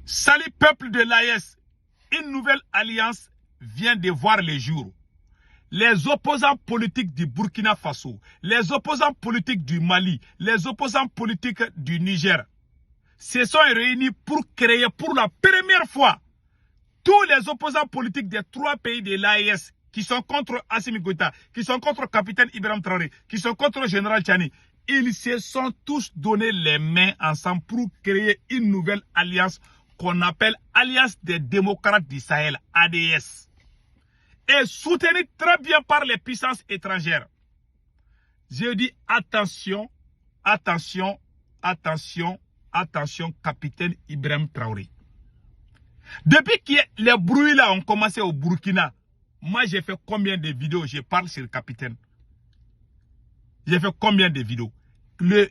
Salut peuple de l'AES, une nouvelle alliance vient de voir le jour. Les opposants politiques du Burkina Faso, les opposants politiques du Mali, les opposants politiques du Niger se sont réunis pour créer pour la première fois tous les opposants politiques des 3 pays de l'AES qui sont contre Assimi Goïta, qui sont contre Capitaine Ibrahim Traoré, qui sont contre le général Tchani. Ils se sont tous donné les mains ensemble pour créer une nouvelle alliance qu'on appelle Alliance des démocrates du Sahel, ADS, et soutenue très bien par les puissances étrangères. Je dis attention, attention, attention, attention, Capitaine Ibrahim Traoré. Depuis que les bruits là ont commencé au Burkina, moi j'ai fait combien de vidéos, je parle sur le capitaine. J'ai fait combien de vidéos. Le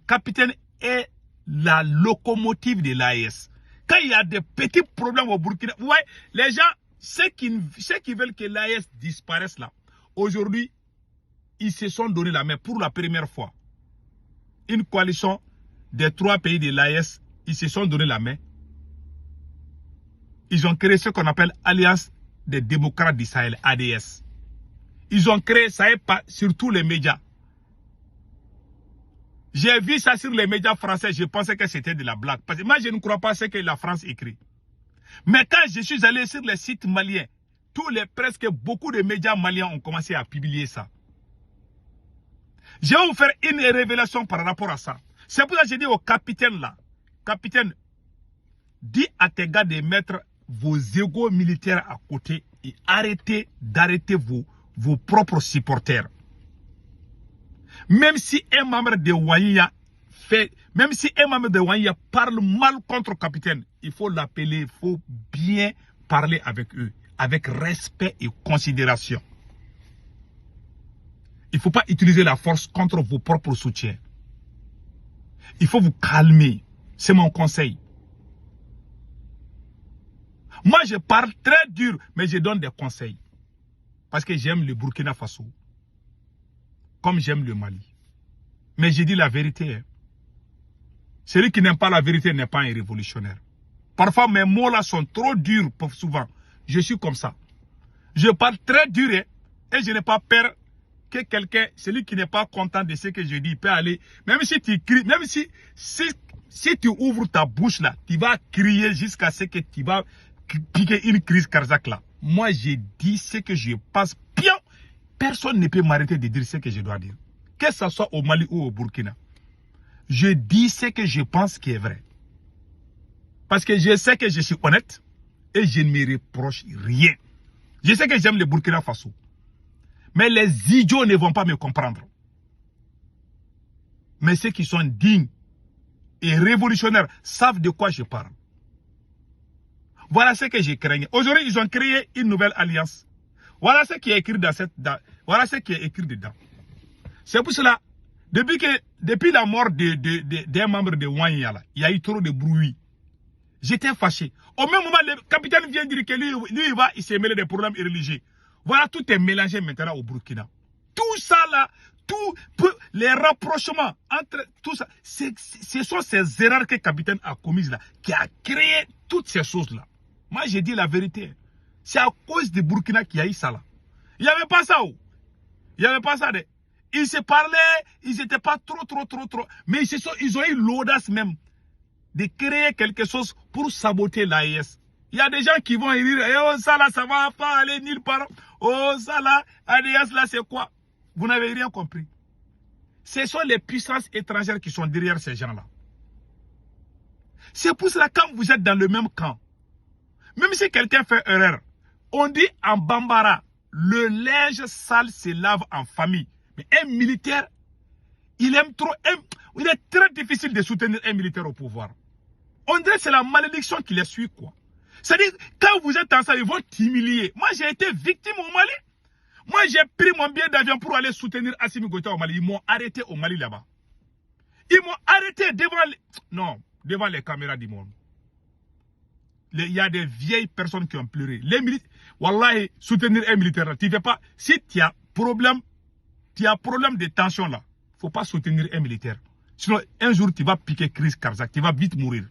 capitaine est la locomotive de l'AES. Quand il y a des petits problèmes au Burkina, ouais, les gens, ceux qui veulent que l'AES disparaisse là, aujourd'hui, ils se sont donné la main pour la première fois. Une coalition des 3 pays de l'AES, ils se sont donné la main. Ils ont créé ce qu'on appelle Alliance des démocrates du Sahel, ADS. Ils ont créé ça sur tous les médias. J'ai vu ça sur les médias français, je pensais que c'était de la blague. Parce que moi, je ne crois pas ce que la France écrit. Mais quand je suis allé sur les sites maliens, presque beaucoup de médias maliens ont commencé à publier ça. Je vais vous faire une révélation par rapport à ça. C'est pour ça que j'ai dit au capitaine là, capitaine, dis à tes gars de mettre vos égos militaires à côté et arrêtez d'arrêter vos propres supporters. Même si un membre de Ouahia parle mal contre le capitaine, il faut l'appeler, il faut bien parler avec eux, avec respect et considération. Il ne faut pas utiliser la force contre vos propres soutiens. Il faut vous calmer. C'est mon conseil. Moi, je parle très dur, mais je donne des conseils. Parce que j'aime le Burkina Faso. Comme j'aime le Mali. Mais je dis la vérité. Hein. Celui qui n'aime pas la vérité n'est pas un révolutionnaire. Parfois, mes mots là sont trop durs, souvent. Je suis comme ça. Je parle très dur hein, et je n'ai pas peur que quelqu'un, celui qui n'est pas content de ce que je dis, peut aller. Même si tu cries, même si tu ouvres ta bouche là, tu vas crier jusqu'à ce que tu vas piquer une crise cardiaque là. Moi, je dis ce que je pense bien. Personne ne peut m'arrêter de dire ce que je dois dire. Que ce soit au Mali ou au Burkina. Je dis ce que je pense qui est vrai. Parce que je sais que je suis honnête et je ne me reproche rien. Je sais que j'aime le Burkina Faso. Mais les idiots ne vont pas me comprendre. Mais ceux qui sont dignes et révolutionnaires savent de quoi je parle. Voilà ce que j'ai créé. Aujourd'hui, ils ont créé une nouvelle alliance. Voilà ce qui est écrit voilà ce qui est écrit dedans. C'est pour cela, depuis la mort d'un membre de Ouahia, il y a eu trop de bruit. J'étais fâché. Au même moment, le capitaine vient dire que lui il s'est mêlé des problèmes religieux. Voilà, tout est mélangé maintenant au Burkina. Tout ça là, les rapprochements entre tout ça, ce sont ces erreurs que le capitaine a commises là, qui a créé toutes ces choses là. Moi, j'ai dit la vérité. C'est à cause du Burkina qu'il y a eu ça là. Il n'y avait pas ça. Oh. Il n'y avait pas ça. Ils se parlaient, ils n'étaient pas trop. Mais ils ont eu l'audace même de créer quelque chose pour saboter l'AES. Il y a des gens qui vont dire, oh ça là, ça va pas aller nulle part. Oh ça là, ADS là, c'est quoi? Vous n'avez rien compris. Ce sont les puissances étrangères qui sont derrière ces gens-là. C'est pour cela quand vous êtes dans le même camp, même si quelqu'un fait erreur, on dit en Bambara, le linge sale se lave en famille. Mais un militaire, il est très difficile de soutenir un militaire au pouvoir. On dirait que c'est la malédiction qui les suit, quoi. C'est-à-dire, quand vous êtes ensemble, ils vont t'humilier. Moi, j'ai été victime au Mali. Moi, j'ai pris mon billet d'avion pour aller soutenir Assimi Goïta au Mali. Ils m'ont arrêté au Mali là-bas. Ils m'ont arrêté devant les caméras du monde. Il y a des vieilles personnes qui ont pleuré. Les militaires, wallahi, soutenir un militaire, tu ne fais pas. Si tu as problème de tension là, il ne faut pas soutenir un militaire. Sinon, un jour, tu vas piquer crise cardiaque, tu vas vite mourir.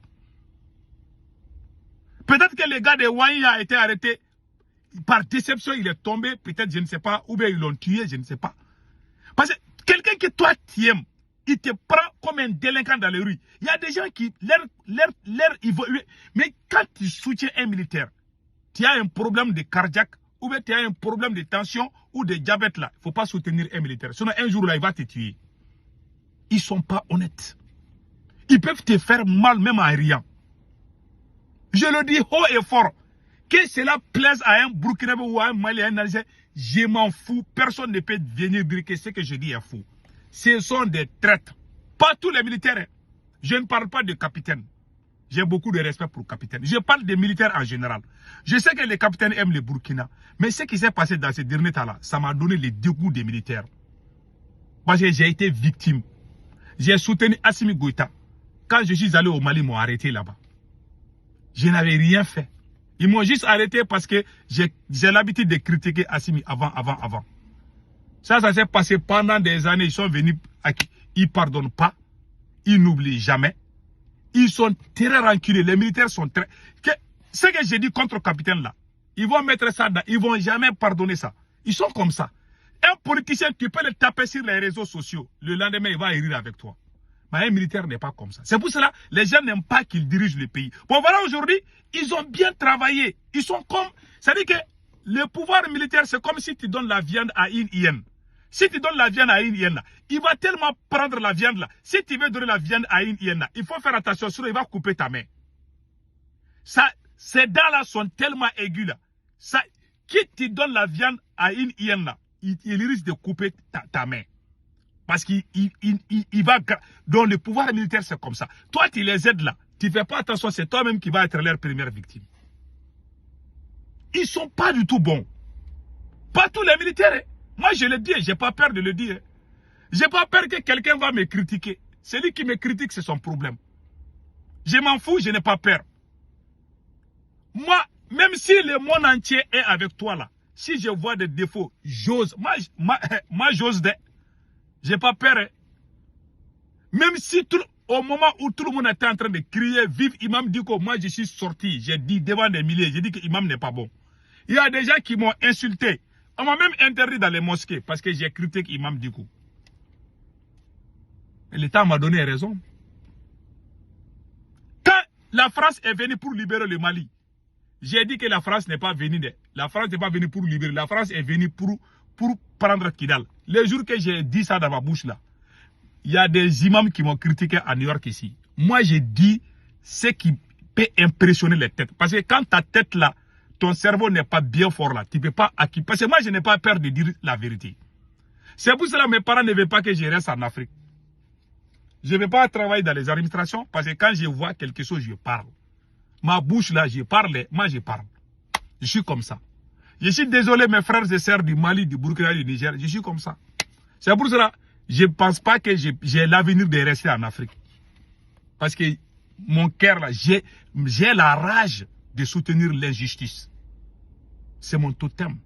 Peut-être que le gars de Wani a été arrêté par déception, il est tombé, peut-être, je ne sais pas, ou bien ils l'ont tué, je ne sais pas. Parce que quelqu'un que toi tu aimes, il te prend comme un délinquant dans les rues. Il y a des gens qui, mais quand tu soutiens un militaire, tu as un problème de cardiaque, ou bien tu as un problème de tension ou de diabète là, il ne faut pas soutenir un militaire. Sinon un jour là, il va te tuer. Ils ne sont pas honnêtes. Ils peuvent te faire mal même en riant. Je le dis haut et fort. Que cela plaise à un Burkinabé ou à un Mali, à un Algérien, je m'en fous. Personne ne peut venir dire que ce que je dis est faux. Ce sont des traîtres. Pas tous les militaires. Hein. Je ne parle pas de capitaine. J'ai beaucoup de respect pour le capitaine. Je parle des militaires en général. Je sais que les capitaines aiment le Burkina. Mais ce qui s'est passé dans ces derniers temps-là, ça m'a donné le dégoût des militaires. Parce que j'ai été victime. J'ai soutenu Assimi Goïta. Quand je suis allé au Mali, ils m'ont arrêté là-bas. Je n'avais rien fait. Ils m'ont juste arrêté parce que j'ai l'habitude de critiquer Assimi avant. Ça s'est passé pendant des années. Ils sont venus, ils ne pardonnent pas. Ils n'oublient jamais. Ils sont très rancuniers. Les militaires sont très... Ce que j'ai dit contre le capitaine là, ils vont mettre ça dans... Ils ne vont jamais pardonner ça. Ils sont comme ça. Un politicien, tu peux le taper sur les réseaux sociaux. Le lendemain, il va rire avec toi. Mais un militaire n'est pas comme ça. C'est pour cela que les gens n'aiment pas qu'il dirige le pays. Bon, voilà, aujourd'hui, ils ont bien travaillé. Ils sont comme... C'est-à-dire que le pouvoir militaire, c'est comme si tu donnes la viande à une hyène. Si tu donnes la viande à une hyène, il va tellement prendre la viande là. Si tu veux donner la viande à une hyène, il faut faire attention, sinon il va couper ta main. Ça, ces dents-là sont tellement aigus là. Ça, qui te donne la viande à une hyène là, il risque de couper ta main. Parce qu'il va... Donc le pouvoir militaire, c'est comme ça. Toi, tu les aides là. Tu ne fais pas attention, c'est toi-même qui vas être leur première victime. Ils ne sont pas du tout bons. Pas tous les militaires. Hein. Moi, je le dis, je n'ai pas peur de le dire. Je n'ai pas peur que quelqu'un va me critiquer. Celui qui me critique, c'est son problème. Je m'en fous, je n'ai pas peur. Moi, même si le monde entier est avec toi là, si je vois des défauts, j'ose. Moi j'ose. Je n'ai pas peur. Hein. Même si au moment où tout le monde était en train de crier, vive Imam Dicko, moi je suis sorti, j'ai dit devant des milliers, j'ai dit que Imam n'est pas bon. Il y a des gens qui m'ont insulté. On m'a même interdit dans les mosquées parce que j'ai critiqué Imam Dicko. L'État m'a donné raison. Quand la France est venue pour libérer le Mali, j'ai dit que la France n'est pas venue. La France n'est pas venue pour libérer. La France est venue pour prendre Kidal. Le jour que j'ai dit ça dans ma bouche là, il y a des imams qui m'ont critiqué à New York ici. Moi j'ai dit ce qui peut impressionner les têtes. Parce que quand ta tête là, ton cerveau n'est pas bien fort là, tu ne peux pas acquérir. Parce que moi je n'ai pas peur de dire la vérité. C'est pour cela que mes parents ne veulent pas que je reste en Afrique. Je ne vais pas travailler dans les administrations parce que quand je vois quelque chose, je parle. Ma bouche là, je parle, moi je parle. Je suis comme ça. Je suis désolé mes frères et sœurs du Mali, du Burkina, du Niger, je suis comme ça. C'est pour cela que je ne pense pas que j'ai l'avenir de rester en Afrique. Parce que mon cœur là, j'ai la rage de soutenir l'injustice. C'est mon totem.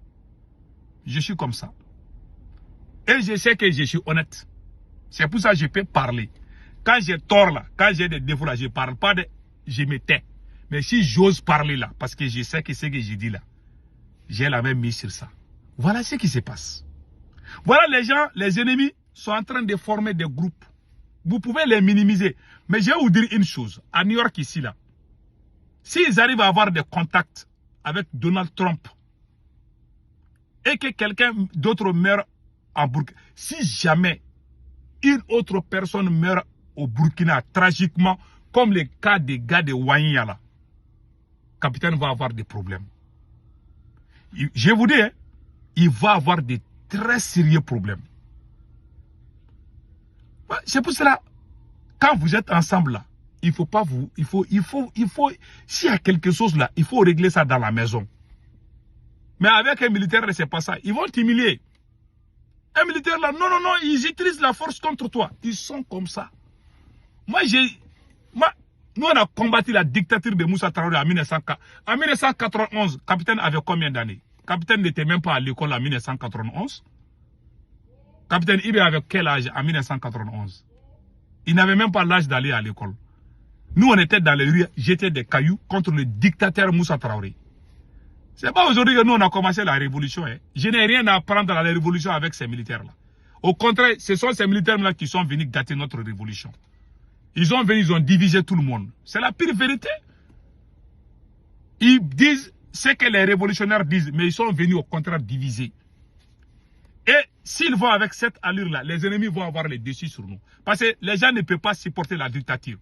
Je suis comme ça. Et je sais que je suis honnête. C'est pour ça que je peux parler. Quand j'ai tort là, quand j'ai des défauts là, je ne parle pas, je me tais. Mais si j'ose parler là, parce que je sais que ce que je dis là, j'ai la même mise sur ça. Voilà ce qui se passe. Voilà les gens, les ennemis sont en train de former des groupes. Vous pouvez les minimiser. Mais je vais vous dire une chose. À New York ici là, s'ils arrivent à avoir des contacts avec Donald Trump et que quelqu'un d'autre meurt en Burkina, si jamais une autre personne meurt au Burkina tragiquement, comme le cas des gars de Wanya là, le capitaine va avoir des problèmes. Je vous dis, hein, il va avoir de très sérieux problèmes. C'est pour cela, quand vous êtes ensemble là, il faut pas vous, s'il y a quelque chose là, il faut régler ça dans la maison. Mais avec un militaire, c'est pas ça. Ils vont t'humilier. Un militaire là, non, ils utilisent la force contre toi. Ils sont comme ça. Nous on a combattu la dictature de Moussa Traoré en 1991. Le capitaine avait combien d'années? Le capitaine n'était même pas à l'école en 1991. Le capitaine Ibe avait quel âge en 1991? Il n'avait même pas l'âge d'aller à l'école. Nous, on était dans les rues, jeter des cailloux contre le dictateur Moussa Traoré. C'est pas aujourd'hui que nous, on a commencé la révolution. Hein. Je n'ai rien à apprendre dans la révolution avec ces militaires-là. Au contraire, ce sont ces militaires-là qui sont venus gâter notre révolution. Ils ont venu, ils ont divisé tout le monde. C'est la pire vérité. Ils disent ce que les révolutionnaires disent, mais ils sont venus au contraire diviser. Et s'ils vont avec cette allure-là, les ennemis vont avoir les dessus sur nous. Parce que les gens ne peuvent pas supporter la dictature.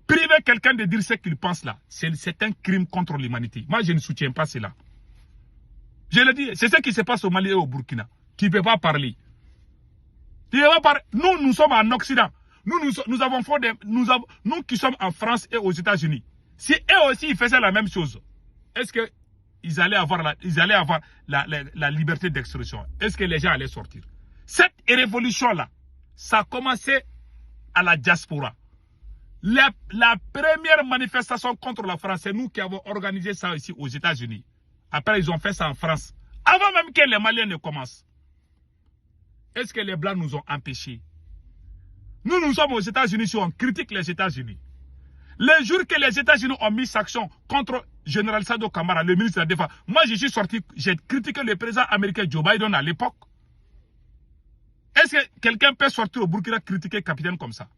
Priver quelqu'un de dire ce qu'il pense là, c'est un crime contre l'humanité. Moi, je ne soutiens pas cela. Je le dis, c'est ce qui se passe au Mali et au Burkina, qui ne peut pas parler. Nous, nous sommes en Occident. Nous avons fait nous qui sommes en France et aux États-Unis. Si eux aussi ils faisaient la même chose, est-ce qu'ils allaient avoir la liberté d'expression? Est-ce que les gens allaient sortir? Cette révolution-là, ça a commencé à la diaspora. La première manifestation contre la France, c'est nous qui avons organisé ça ici aux États-Unis. Après, ils ont fait ça en France. Avant même que les Maliens ne commencent. Est-ce que les Blancs nous ont empêchés? Nous sommes aux États-Unis, si on critique les États-Unis. Le jour que les États-Unis ont mis sanction contre Général Sado Kamara, le ministre de la Défense, moi je suis sorti, j'ai critiqué le président américain Joe Biden à l'époque. Est-ce que quelqu'un peut sortir au Burkina critiquer capitaine comme ça?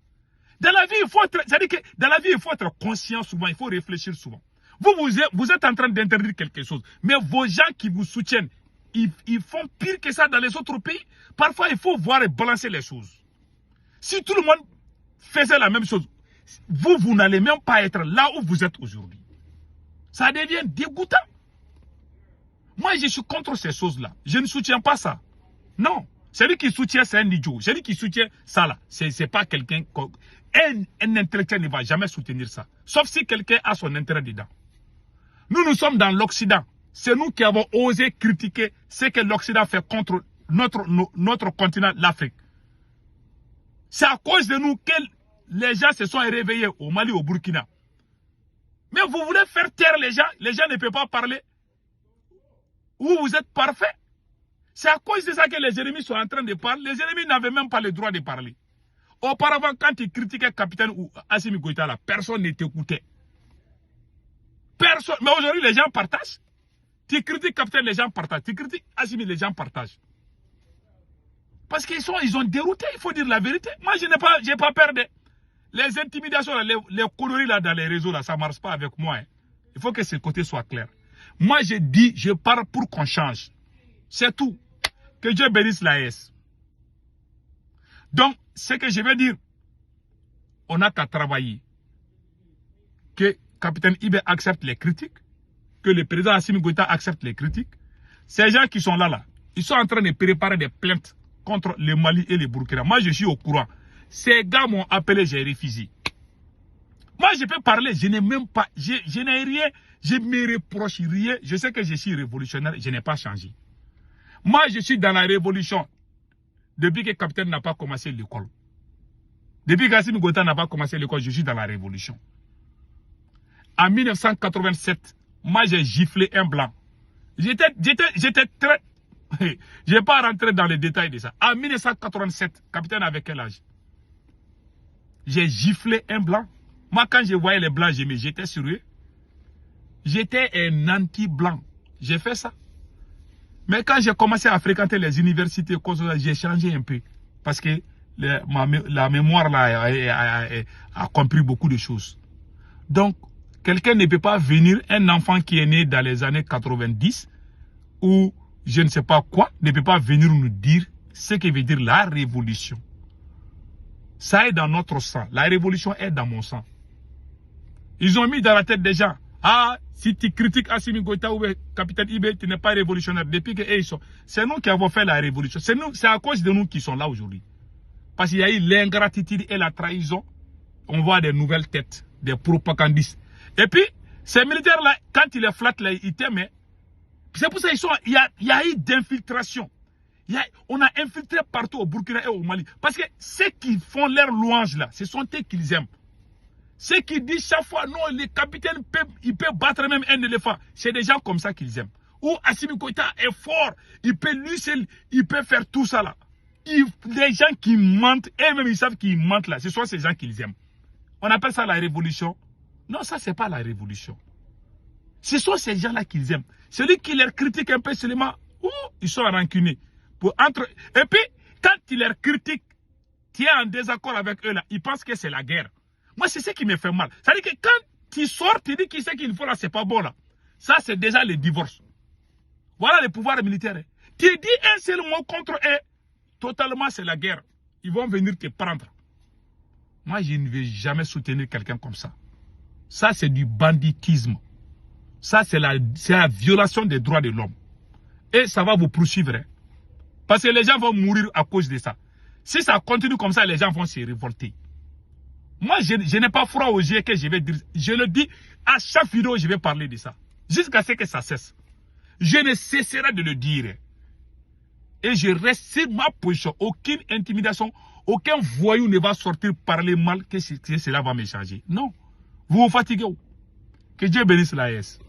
Dans la vie, il faut être conscient souvent, il faut réfléchir souvent. Vous êtes en train d'interdire quelque chose, mais vos gens qui vous soutiennent, ils font pire que ça dans les autres pays. Parfois, il faut voir et balancer les choses. Si tout le monde faisait la même chose, vous n'allez même pas être là où vous êtes aujourd'hui. Ça devient dégoûtant. Moi, je suis contre ces choses-là. Je ne soutiens pas ça. Non. Celui qui soutient, c'est un idiot. Celui qui soutient ça, là, c'est pas quelqu'un... Un intellectuel ne va jamais soutenir ça. Sauf si quelqu'un a son intérêt dedans. Nous sommes dans l'Occident. C'est nous qui avons osé critiquer ce que l'Occident fait contre notre continent, l'Afrique. C'est à cause de nous que les gens se sont réveillés au Mali, au Burkina. Mais vous voulez faire taire les gens ne peuvent pas parler. Vous êtes parfait. C'est à cause de ça que les ennemis sont en train de parler. Les ennemis n'avaient même pas le droit de parler. Auparavant, quand ils critiquaient Capitaine ou Assimi Goïta, là, personne ne t'écoutait. Personne. Mais aujourd'hui, les gens partagent. Tu critiques Capitaine, les gens partagent. Tu critiques Assimi, les gens partagent. Parce qu'ils ont dérouté, il faut dire la vérité. Moi, je n'ai pas peur de... Les intimidations, les conneries là, dans les réseaux, là, ça ne marche pas avec moi. Hein. Il faut que ce côté soit clair. Moi, je dis, je parle pour qu'on change. C'est tout. Que Dieu bénisse l'AES. Donc, ce que je veux dire, on n'a qu'à travailler. Que Capitaine Ibé accepte les critiques. Que le président Assimi Goïta accepte les critiques. Ces gens qui sont là, ils sont en train de préparer des plaintes contre le Mali et le Burkina. Moi, je suis au courant. Ces gars m'ont appelé, j'ai refusé. Moi, je peux parler, je n'ai même pas, je n'ai rien, je me reproche rien. Je sais que je suis révolutionnaire, je n'ai pas changé. Moi, je suis dans la révolution depuis que le capitaine n'a pas commencé l'école. Depuis qu'Assimi Goïta n'a pas commencé l'école, je suis dans la révolution. En 1987, moi, j'ai giflé un blanc. J'étais très... Je ne vais pas rentrer dans les détails de ça. En 1987, capitaine avait quel âge? J'ai giflé un blanc. Moi, quand je voyais les blancs, j'étais sur eux. J'étais un anti-blanc. J'ai fait ça. Mais quand j'ai commencé à fréquenter les universités, j'ai changé un peu. Parce que la mémoire là, a compris beaucoup de choses. Donc, quelqu'un ne peut pas venir, un enfant qui est né dans les années 90, ou je ne sais pas quoi, ne peut pas venir nous dire ce que veut dire la révolution. Ça est dans notre sang. La révolution est dans mon sang. Ils ont mis dans la tête des gens. Ah, si tu critiques Assimi Goïta ou Capitaine Ibé, tu n'es pas révolutionnaire. Depuis que ils sont. C'est nous qui avons fait la révolution. C'est à cause de nous qui sont là aujourd'hui. Parce qu'il y a eu l'ingratitude et la trahison. On voit des nouvelles têtes, des propagandistes. Et puis, ces militaires-là, quand ils les flattent, là, ils t'aiment. C'est pour ça qu'il y a eu d'infiltration. On a infiltré partout au Burkina et au Mali. Parce que ceux qui font leurs louanges là, ce sont eux qu'ils aiment. Ceux qui disent chaque fois, non, les capitaines, ils peuvent battre même un éléphant. C'est des gens comme ça qu'ils aiment. Ou Assimi Goïta est fort, il peut lui seul, il peut faire tout ça là. Les gens qui mentent, eux-mêmes ils savent qu'ils mentent là, ce sont ces gens qu'ils aiment. On appelle ça la révolution Non, ça, c'est pas la révolution. Ce sont ces gens-là qu'ils aiment. Celui qui les critique un peu seulement, ils sont rancunés. Et puis, quand ils les critiquent, tu es en désaccord avec eux là, ils pensent que c'est la guerre. Moi, c'est ce qui me fait mal. C'est-à-dire que quand tu sors, tu dis qu'il sait qu'il faut là, c'est pas bon là. Ça, c'est déjà le divorce. Voilà le pouvoir militaire. Tu dis un seul mot contre eux, totalement c'est la guerre. Ils vont venir te prendre. Moi, je ne vais jamais soutenir quelqu'un comme ça. Ça, c'est du banditisme. Ça, c'est la violation des droits de l'homme. Et ça va vous poursuivre. Hein. Parce que les gens vont mourir à cause de ça. Si ça continue comme ça, les gens vont se révolter. Moi, je n'ai pas froid aux yeux que je vais dire. Je le dis à chaque vidéo, je vais parler de ça. Jusqu'à ce que ça cesse. Je ne cesserai de le dire. Et je reste sur ma position. Aucune intimidation, aucun voyou ne va sortir parler mal que cela va me changer. Non. Vous vous fatiguez. Que Dieu bénisse l'AES.